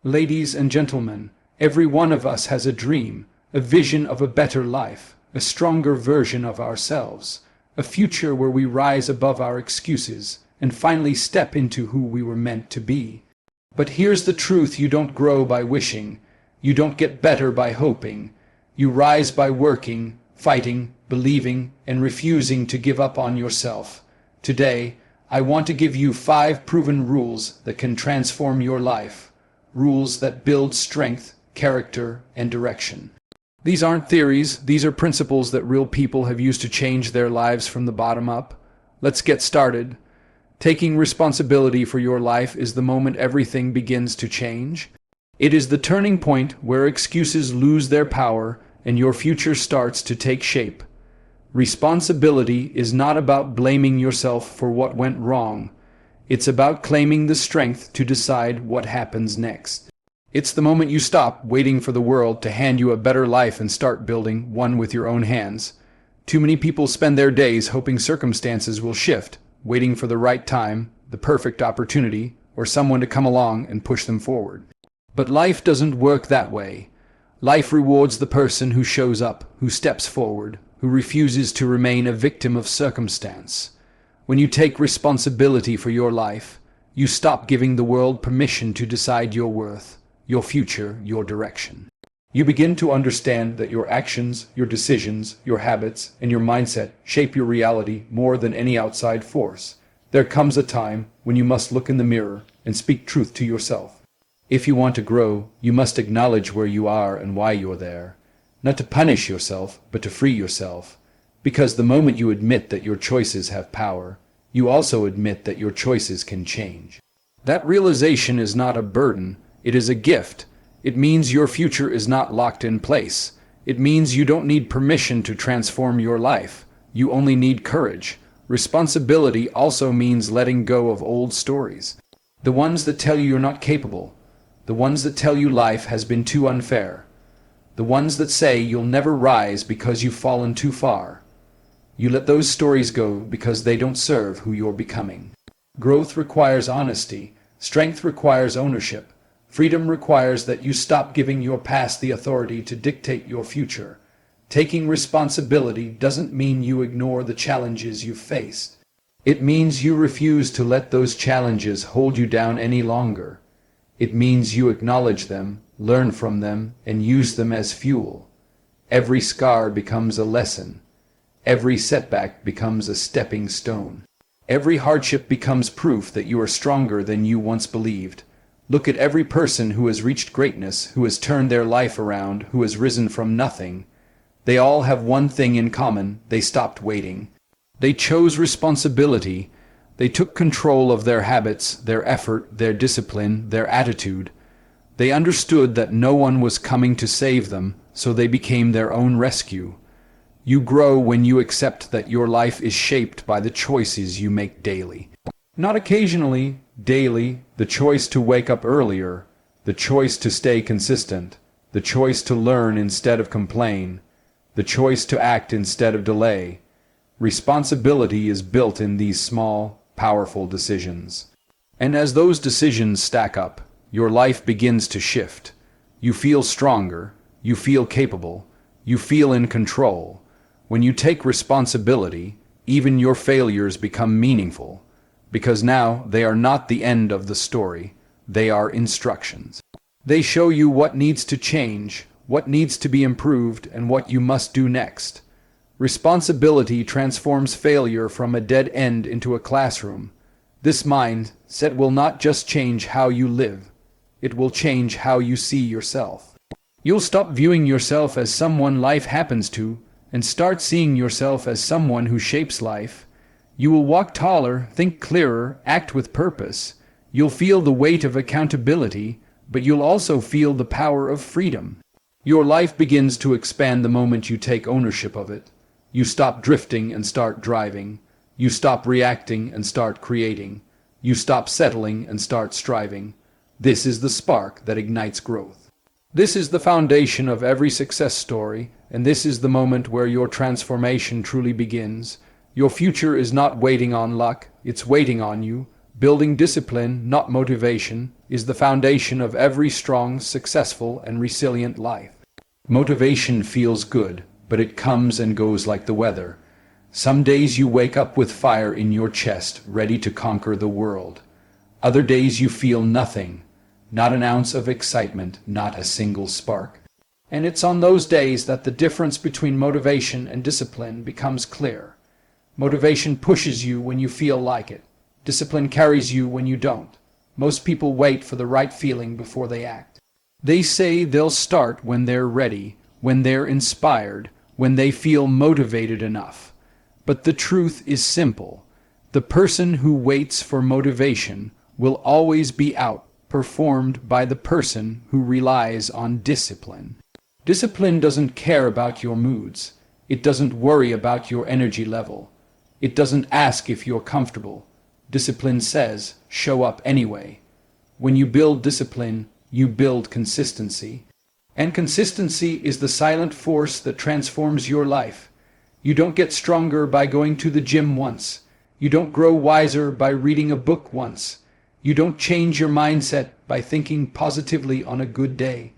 Ladies and gentlemen, every one of us has a dream, a vision of a better life, a stronger version of ourselves, a future where we rise above our excuses and finally step into who we were meant to be. But here's the truth: you don't grow by wishing, you don't get better by hoping, you rise by working, fighting, believing, and refusing to give up on yourself. Today, I want to give you 5 proven rules that can transform your life. Rules that build strength, character, and direction. These aren't theories, these are principles that real people have used to change their lives from the bottom up. Let's get started. Taking responsibility for your life is the moment everything begins to change. It is the turning point where excuses lose their power and your future starts to take shape. Responsibility is not about blaming yourself for what went wrong. It's about claiming the strength to decide what happens next. It's the moment you stop waiting for the world to hand you a better life and start building one with your own hands. Too many people spend their days hoping circumstances will shift, waiting for the right time, the perfect opportunity, or someone to come along and push them forward. But life doesn't work that way. Life rewards the person who shows up, who steps forward, who refuses to remain a victim of circumstance. When you take responsibility for your life, you stop giving the world permission to decide your worth, your future, your direction. You begin to understand that your actions, your decisions, your habits, and your mindset shape your reality more than any outside force. There comes a time when you must look in the mirror and speak truth to yourself. If you want to grow, you must acknowledge where you are and why you're there. Not to punish yourself, but to free yourself. Because the moment you admit that your choices have power, you also admit that your choices can change. That realization is not a burden, it is a gift. It means your future is not locked in place. It means you don't need permission to transform your life. You only need courage. Responsibility also means letting go of old stories. The ones that tell you you're not capable. The ones that tell you life has been too unfair. The ones that say you'll never rise because you've fallen too far. You let those stories go because they don't serve who you're becoming. Growth requires honesty. Strength requires ownership. Freedom requires that you stop giving your past the authority to dictate your future. Taking responsibility doesn't mean you ignore the challenges you've faced. It means you refuse to let those challenges hold you down any longer. It means you acknowledge them, learn from them, and use them as fuel. Every scar becomes a lesson. Every setback becomes a stepping stone. Every hardship becomes proof that you are stronger than you once believed. Look at every person who has reached greatness, who has turned their life around, who has risen from nothing. They all have one thing in common: they stopped waiting. They chose responsibility. They took control of their habits, their effort, their discipline, their attitude. They understood that no one was coming to save them, so they became their own rescue. You grow when you accept that your life is shaped by the choices you make daily. Not occasionally, daily. The choice to wake up earlier, the choice to stay consistent, the choice to learn instead of complain, the choice to act instead of delay. Responsibility is built in these small, powerful decisions. And as those decisions stack up, your life begins to shift. You feel stronger, you feel capable, you feel in control. When you take responsibility, even your failures become meaningful, because now they are not the end of the story, they are instructions. They show you what needs to change, what needs to be improved, and what you must do next. Responsibility transforms failure from a dead end into a classroom. This mindset will not just change how you live, it will change how you see yourself. You'll stop viewing yourself as someone life happens to, and start seeing yourself as someone who shapes life. You will walk taller, think clearer, act with purpose. You'll feel the weight of accountability, but you'll also feel the power of freedom. Your life begins to expand the moment you take ownership of it. You stop drifting and start driving. You stop reacting and start creating. You stop settling and start striving. This is the spark that ignites growth. This is the foundation of every success story, and this is the moment where your transformation truly begins. Your future is not waiting on luck, it's waiting on you. Building discipline, not motivation, is the foundation of every strong, successful, and resilient life. Motivation feels good, but it comes and goes like the weather. Some days you wake up with fire in your chest, ready to conquer the world. Other days you feel nothing, not an ounce of excitement, not a single spark. And it's on those days that the difference between motivation and discipline becomes clear. Motivation pushes you when you feel like it. Discipline carries you when you don't. Most people wait for the right feeling before they act. They say they'll start when they're ready, when they're inspired, when they feel motivated enough. But the truth is simple. The person who waits for motivation will always be outperformed by the person who relies on discipline. Discipline doesn't care about your moods. It doesn't worry about your energy level. It doesn't ask if you're comfortable. Discipline says, show up anyway. When you build discipline, you build consistency. And consistency is the silent force that transforms your life. You don't get stronger by going to the gym once. You don't grow wiser by reading a book once. You don't change your mindset by thinking positively on a good day.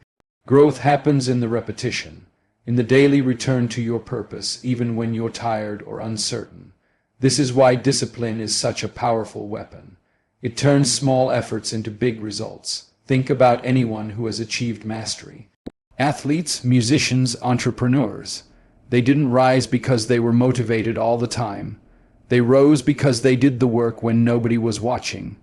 Growth happens in the repetition, in the daily return to your purpose, even when you're tired or uncertain. This is why discipline is such a powerful weapon. It turns small efforts into big results. Think about anyone who has achieved mastery. Athletes, musicians, entrepreneurs. They didn't rise because they were motivated all the time. They rose because they did the work when nobody was watching.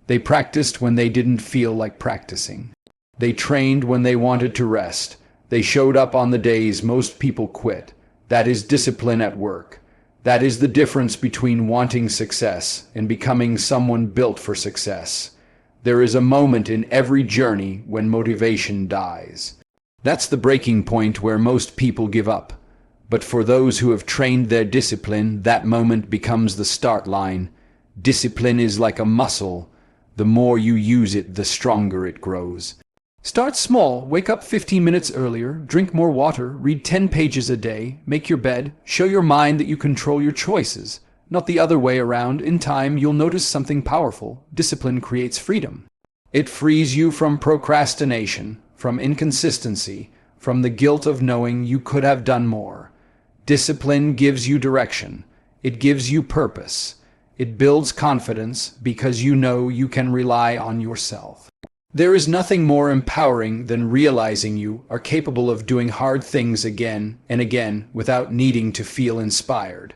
They practiced when they didn't feel like practicing. They trained when they wanted to rest. They showed up on the days most people quit. That is discipline at work. That is the difference between wanting success and becoming someone built for success. There is a moment in every journey when motivation dies. That's the breaking point where most people give up. But for those who have trained their discipline, that moment becomes the start line. Discipline is like a muscle. The more you use it, the stronger it grows. Start small, wake up 15 minutes earlier, drink more water, read 10 pages a day, make your bed, show your mind that you control your choices. Not the other way around. In time, you'll notice something powerful. Discipline creates freedom. It frees you from procrastination, from inconsistency, from the guilt of knowing you could have done more. Discipline gives you direction. It gives you purpose. It builds confidence because you know you can rely on yourself. There is nothing more empowering than realizing you are capable of doing hard things again and again without needing to feel inspired.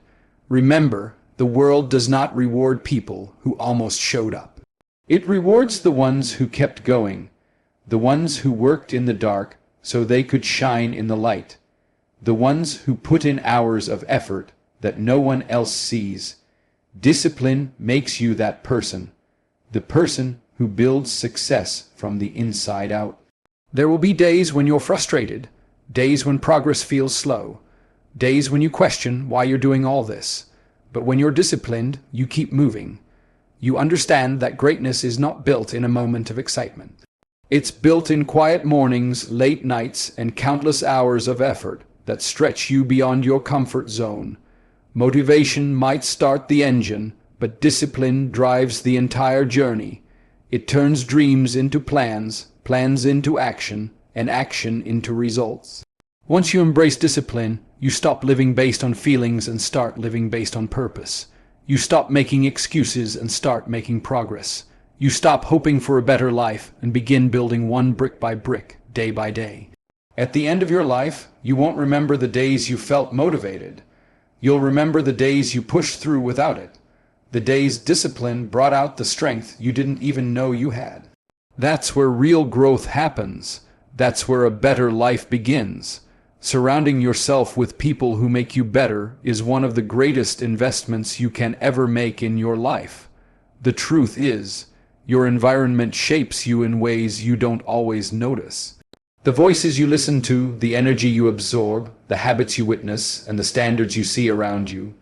Remember, the world does not reward people who almost showed up. It rewards the ones who kept going, the ones who worked in the dark so they could shine in the light, the ones who put in hours of effort that no one else sees. Discipline makes you that person, the person who builds success from the inside out. There will be days when you're frustrated, days when progress feels slow, days when you question why you're doing all this. But when you're disciplined, you keep moving. You understand that greatness is not built in a moment of excitement. It's built in quiet mornings, late nights, and countless hours of effort that stretch you beyond your comfort zone. Motivation might start the engine, but discipline drives the entire journey. It turns dreams into plans, plans into action, and action into results. Once you embrace discipline, you stop living based on feelings and start living based on purpose. You stop making excuses and start making progress. You stop hoping for a better life and begin building one brick by brick, day by day. At the end of your life, you won't remember the days you felt motivated. You'll remember the days you pushed through without it. The days discipline brought out the strength you didn't even know you had. That's where real growth happens. That's where a better life begins. Surrounding yourself with people who make you better is one of the greatest investments you can ever make in your life. The truth is, your environment shapes you in ways you don't always notice. The voices you listen to, the energy you absorb, the habits you witness, and the standards you see around you,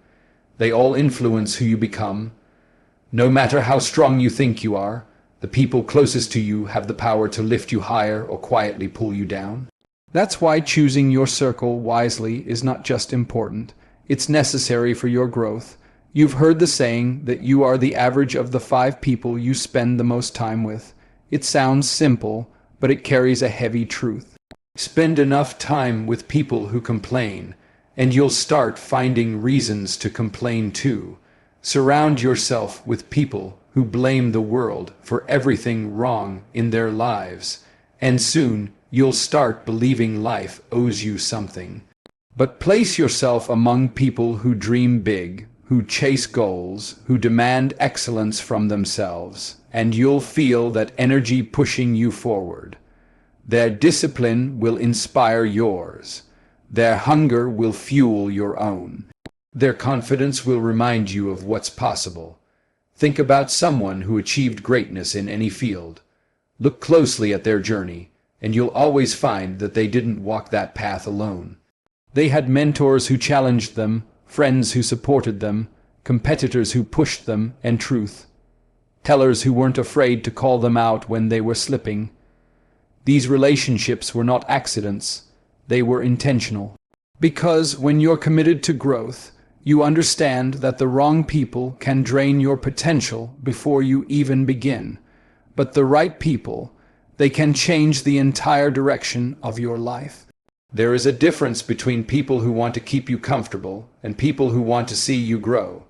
they all influence who you become. No matter how strong you think you are, the people closest to you have the power to lift you higher or quietly pull you down. That's why choosing your circle wisely is not just important, it's necessary for your growth. You've heard the saying that you are the average of the 5 people you spend the most time with. It sounds simple, but it carries a heavy truth. Spend enough time with people who complain, and you'll start finding reasons to complain too. Surround yourself with people who blame the world for everything wrong in their lives, and soon you'll start believing life owes you something. But place yourself among people who dream big, who chase goals, who demand excellence from themselves, and you'll feel that energy pushing you forward. Their discipline will inspire yours. Their hunger will fuel your own. Their confidence will remind you of what's possible. Think about someone who achieved greatness in any field. Look closely at their journey, and you'll always find that they didn't walk that path alone. They had mentors who challenged them, friends who supported them, competitors who pushed them, and truth tellers who weren't afraid to call them out when they were slipping. These relationships were not accidents, they were intentional. Because when you're committed to growth, you understand that the wrong people can drain your potential before you even begin. But the right people, they can change the entire direction of your life. There is a difference between people who want to keep you comfortable and people who want to see you grow.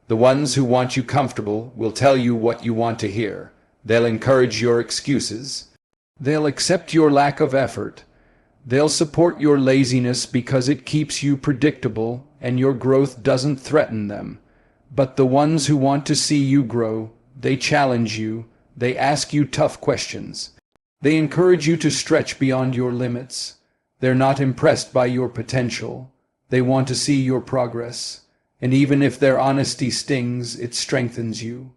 The ones who want you comfortable will tell you what you want to hear. They'll encourage your excuses. They'll accept your lack of effort. They'll support your laziness because it keeps you predictable and your growth doesn't threaten them. But the ones who want to see you grow, they challenge you, they ask you tough questions. They encourage you to stretch beyond your limits. They're not impressed by your potential. They want to see your progress. And even if their honesty stings, it strengthens you.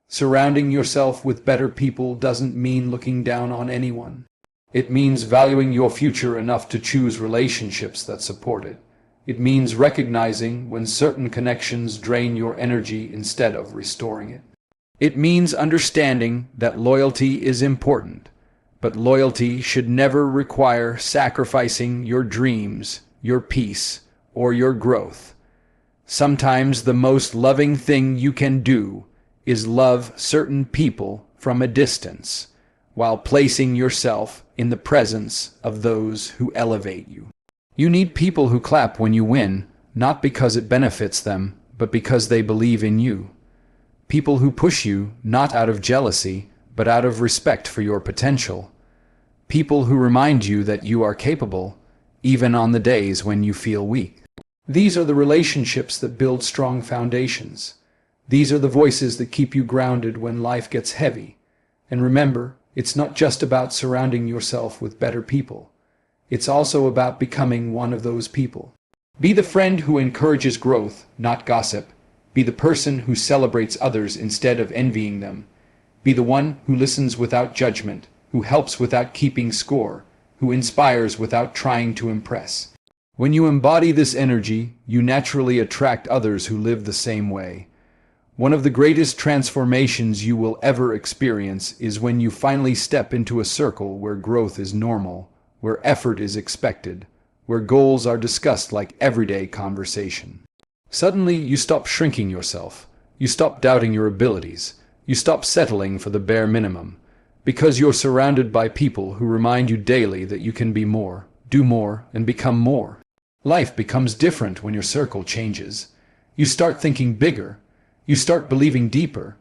Surrounding yourself with better people doesn't mean looking down on anyone. It means valuing your future enough to choose relationships that support it. It means recognizing when certain connections drain your energy instead of restoring it. It means understanding that loyalty is important, but loyalty should never require sacrificing your dreams, your peace, or your growth. Sometimes the most loving thing you can do is love certain people from a distance, while placing yourself in the presence of those who elevate you. You need people who clap when you win, not because it benefits them, but because they believe in you. People who push you, not out of jealousy, but out of respect for your potential. People who remind you that you are capable, even on the days when you feel weak. These are the relationships that build strong foundations. These are the voices that keep you grounded when life gets heavy. And remember, it's not just about surrounding yourself with better people. It's also about becoming one of those people. Be the friend who encourages growth, not gossip. Be the person who celebrates others instead of envying them. Be the one who listens without judgment, who helps without keeping score, who inspires without trying to impress. When you embody this energy, you naturally attract others who live the same way. One of the greatest transformations you will ever experience is when you finally step into a circle where growth is normal, where effort is expected, where goals are discussed like everyday conversation. Suddenly, you stop shrinking yourself. You stop doubting your abilities. You stop settling for the bare minimum, because you're surrounded by people who remind you daily that you can be more, do more, and become more. Life becomes different when your circle changes. You start thinking bigger. You start believing deeper.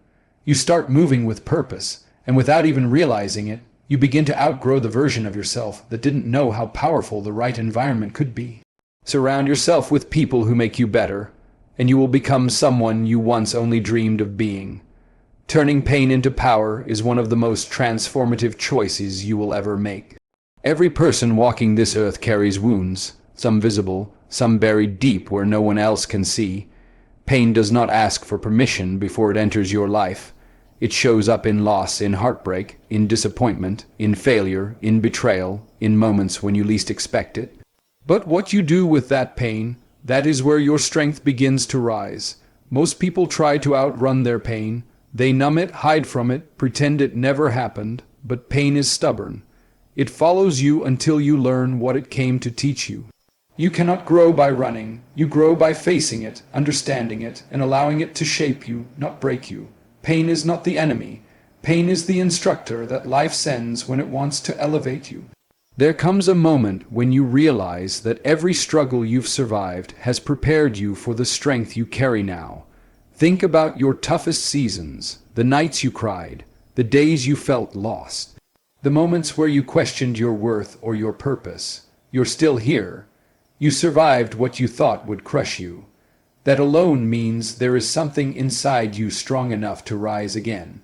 You start moving with purpose, and without even realizing it, you begin to outgrow the version of yourself that didn't know how powerful the right environment could be. Surround yourself with people who make you better, and you will become someone you once only dreamed of being. Turning pain into power is one of the most transformative choices you will ever make. Every person walking this earth carries wounds, some visible, some buried deep where no one else can see. Pain does not ask for permission before it enters your life. It shows up in loss, in heartbreak, in disappointment, in failure, in betrayal, in moments when you least expect it. But what you do with that pain, that is where your strength begins to rise. Most people try to outrun their pain. They numb it, hide from it, pretend it never happened, but pain is stubborn. It follows you until you learn what it came to teach you. You cannot grow by running. You grow by facing it, understanding it, and allowing it to shape you, not break you. Pain is not the enemy. Pain is the instructor that life sends when it wants to elevate you. There comes a moment when you realize that every struggle you've survived has prepared you for the strength you carry now. Think about your toughest seasons, the nights you cried, the days you felt lost, the moments where you questioned your worth or your purpose. You're still here. You survived what you thought would crush you. That alone means there is something inside you strong enough to rise again.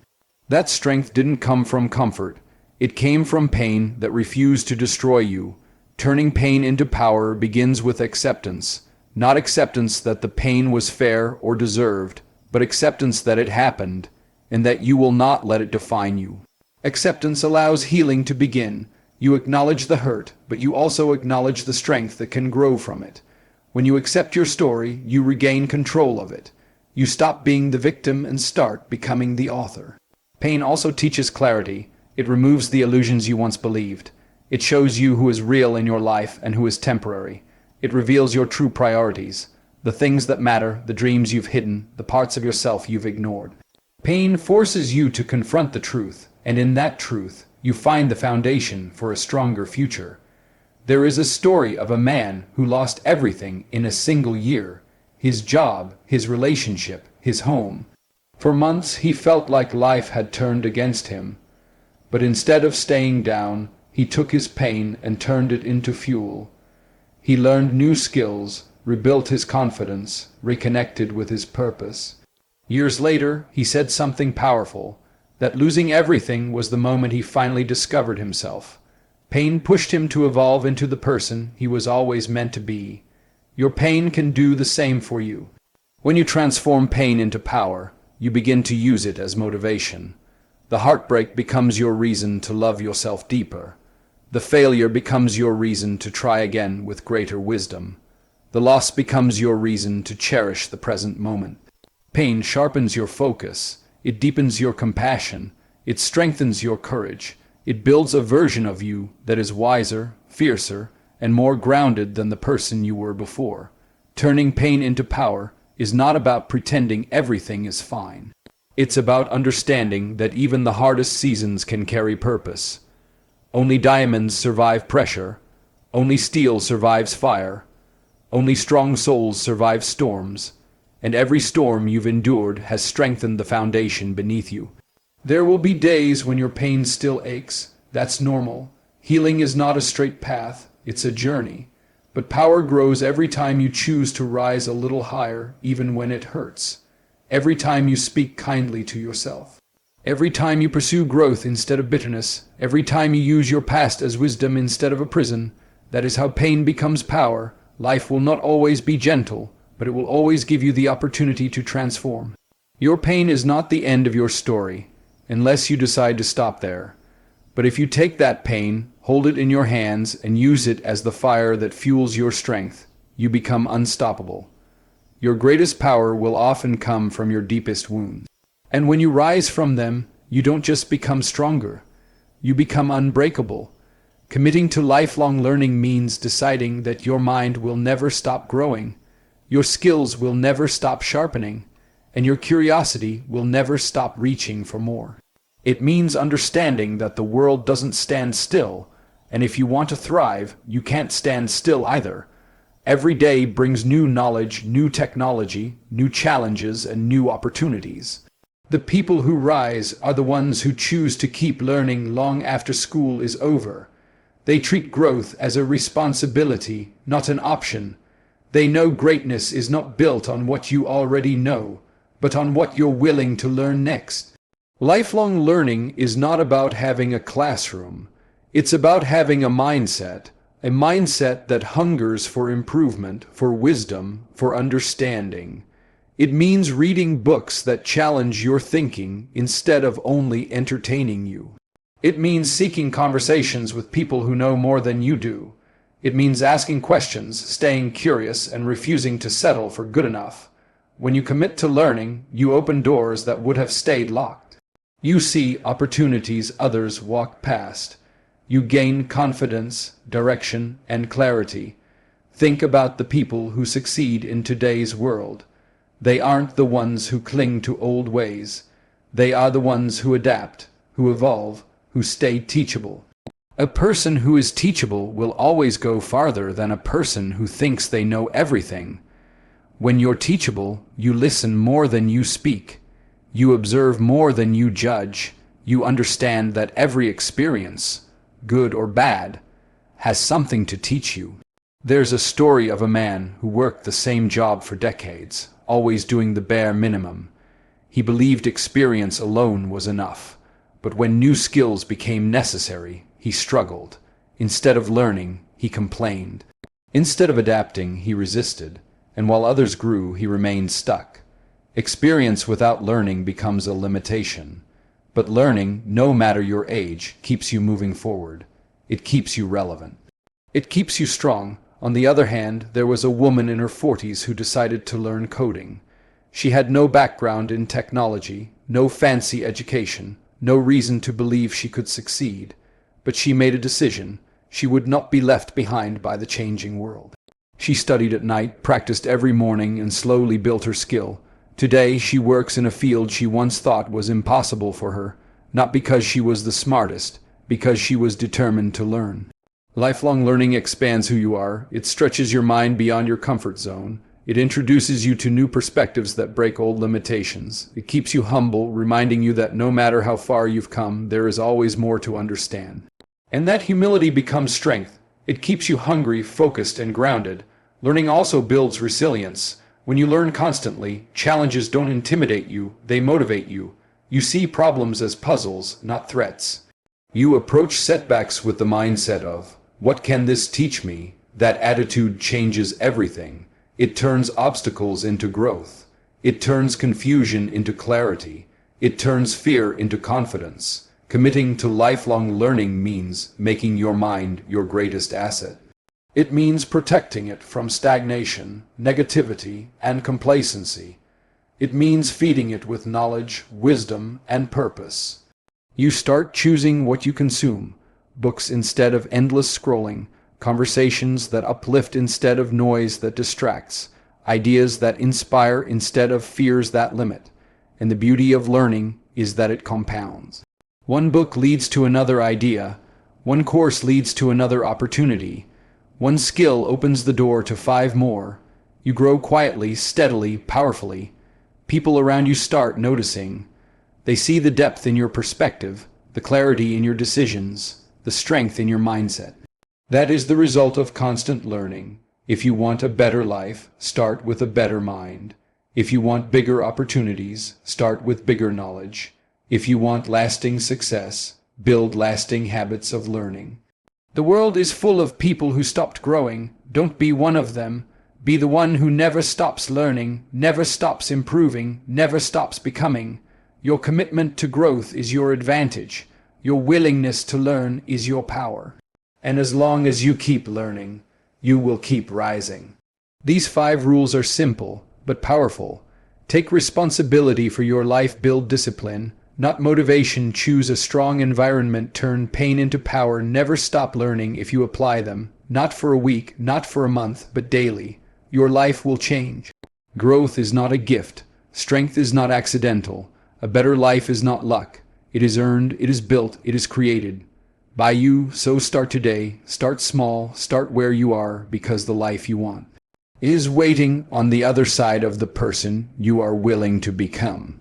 That strength didn't come from comfort. It came from pain that refused to destroy you. Turning pain into power begins with acceptance. Not acceptance that the pain was fair or deserved, but acceptance that it happened, and that you will not let it define you. Acceptance allows healing to begin. You acknowledge the hurt, but you also acknowledge the strength that can grow from it. When you accept your story, you regain control of it. You stop being the victim and start becoming the author. Pain also teaches clarity. It removes the illusions you once believed. It shows you who is real in your life and who is temporary. It reveals your true priorities, the things that matter, the dreams you've hidden, the parts of yourself you've ignored. Pain forces you to confront the truth, and in that truth, you find the foundation for a stronger future. There is a story of a man who lost everything in a single year: his job, his relationship, his home. For months he felt like life had turned against him. But instead of staying down, he took his pain and turned it into fuel. He learned new skills, rebuilt his confidence, reconnected with his purpose. Years later, he said something powerful, that losing everything was the moment he finally discovered himself. Pain pushed him to evolve into the person he was always meant to be. Your pain can do the same for you. When you transform pain into power, you begin to use it as motivation. The heartbreak becomes your reason to love yourself deeper. The failure becomes your reason to try again with greater wisdom. The loss becomes your reason to cherish the present moment. Pain sharpens your focus. It deepens your compassion. It strengthens your courage. It builds a version of you that is wiser, fiercer, and more grounded than the person you were before. Turning pain into power is not about pretending everything is fine. It's about understanding that even the hardest seasons can carry purpose. Only diamonds survive pressure. Only steel survives fire. Only strong souls survive storms. And every storm you've endured has strengthened the foundation beneath you. There will be days when your pain still aches. That's normal. Healing is not a straight path, it's a journey. But power grows every time you choose to rise a little higher, even when it hurts. Every time you speak kindly to yourself. Every time you pursue growth instead of bitterness. Every time you use your past as wisdom instead of a prison. That is how pain becomes power. Life will not always be gentle, but it will always give you the opportunity to transform. Your pain is not the end of your story, unless you decide to stop there. But if you take that pain, hold it in your hands, and use it as the fire that fuels your strength, you become unstoppable. Your greatest power will often come from your deepest wounds. And when you rise from them, you don't just become stronger, you become unbreakable. Committing to lifelong learning means deciding that your mind will never stop growing. Your skills will never stop sharpening, and your curiosity will never stop reaching for more. It means understanding that the world doesn't stand still, and if you want to thrive, you can't stand still either. Every day brings new knowledge, new technology, new challenges, and new opportunities. The people who rise are the ones who choose to keep learning long after school is over. They treat growth as a responsibility, not an option. They know greatness is not built on what you already know, but on what you're willing to learn next. Lifelong learning is not about having a classroom. It's about having a mindset that hungers for improvement, for wisdom, for understanding. It means reading books that challenge your thinking instead of only entertaining you. It means seeking conversations with people who know more than you do. It means asking questions, staying curious, and refusing to settle for good enough. When you commit to learning, you open doors that would have stayed locked. You see opportunities others walk past. You gain confidence, direction, and clarity. Think about the people who succeed in today's world. They aren't the ones who cling to old ways. They are the ones who adapt, who evolve, who stay teachable. A person who is teachable will always go farther than a person who thinks they know everything. When you're teachable, you listen more than you speak. You observe more than you judge. You understand that every experience, good or bad, has something to teach you. There's a story of a man who worked the same job for decades, always doing the bare minimum. He believed experience alone was enough, but when new skills became necessary, he struggled. Instead of learning, he complained. Instead of adapting, he resisted, and while others grew, he remained stuck. Experience without learning becomes a limitation, but learning, no matter your age, keeps you moving forward. It keeps you relevant. It keeps you strong. On the other hand, there was a woman in her 40s who decided to learn coding. She had no background in technology, no fancy education, no reason to believe she could succeed. But she made a decision. She would not be left behind by the changing world. She studied at night, practiced every morning, and slowly built her skill. Today, she works in a field she once thought was impossible for her, not because she was the smartest, because she was determined to learn. Lifelong learning expands who you are. It stretches your mind beyond your comfort zone. It introduces you to new perspectives that break old limitations. It keeps you humble, reminding you that no matter how far you've come, there is always more to understand. And that humility becomes strength. It keeps you hungry, focused, and grounded. Learning also builds resilience. When you learn constantly, challenges don't intimidate you, they motivate you. You see problems as puzzles, not threats. You approach setbacks with the mindset of, "What can this teach me?" That attitude changes everything. It turns obstacles into growth. It turns confusion into clarity. It turns fear into confidence. Committing to lifelong learning means making your mind your greatest asset. It means protecting it from stagnation, negativity, and complacency. It means feeding it with knowledge, wisdom, and purpose. You start choosing what you consume, books instead of endless scrolling, conversations that uplift instead of noise that distracts, ideas that inspire instead of fears that limit. And the beauty of learning is that it compounds. One book leads to another idea. One course leads to another opportunity. One skill opens the door to 5 more. You grow quietly, steadily, powerfully. People around you start noticing. They see the depth in your perspective, the clarity in your decisions, the strength in your mindset. That is the result of constant learning. If you want a better life, start with a better mind. If you want bigger opportunities, start with bigger knowledge. If you want lasting success, build lasting habits of learning. The world is full of people who stopped growing. Don't be one of them. Be the one who never stops learning, never stops improving, never stops becoming. Your commitment to growth is your advantage. Your willingness to learn is your power. And as long as you keep learning, you will keep rising. These 5 rules are simple, but powerful. Take responsibility for your life, build discipline, not motivation. Choose a strong environment, turn pain into power. Never stop learning if you apply them. Not for a week, not for a month, but daily. Your life will change. Growth is not a gift. Strength is not accidental. A better life is not luck. It is earned, it is built, it is created. By you, so start today. Start small, start where you are, because the life you want is waiting on the other side of the person you are willing to become.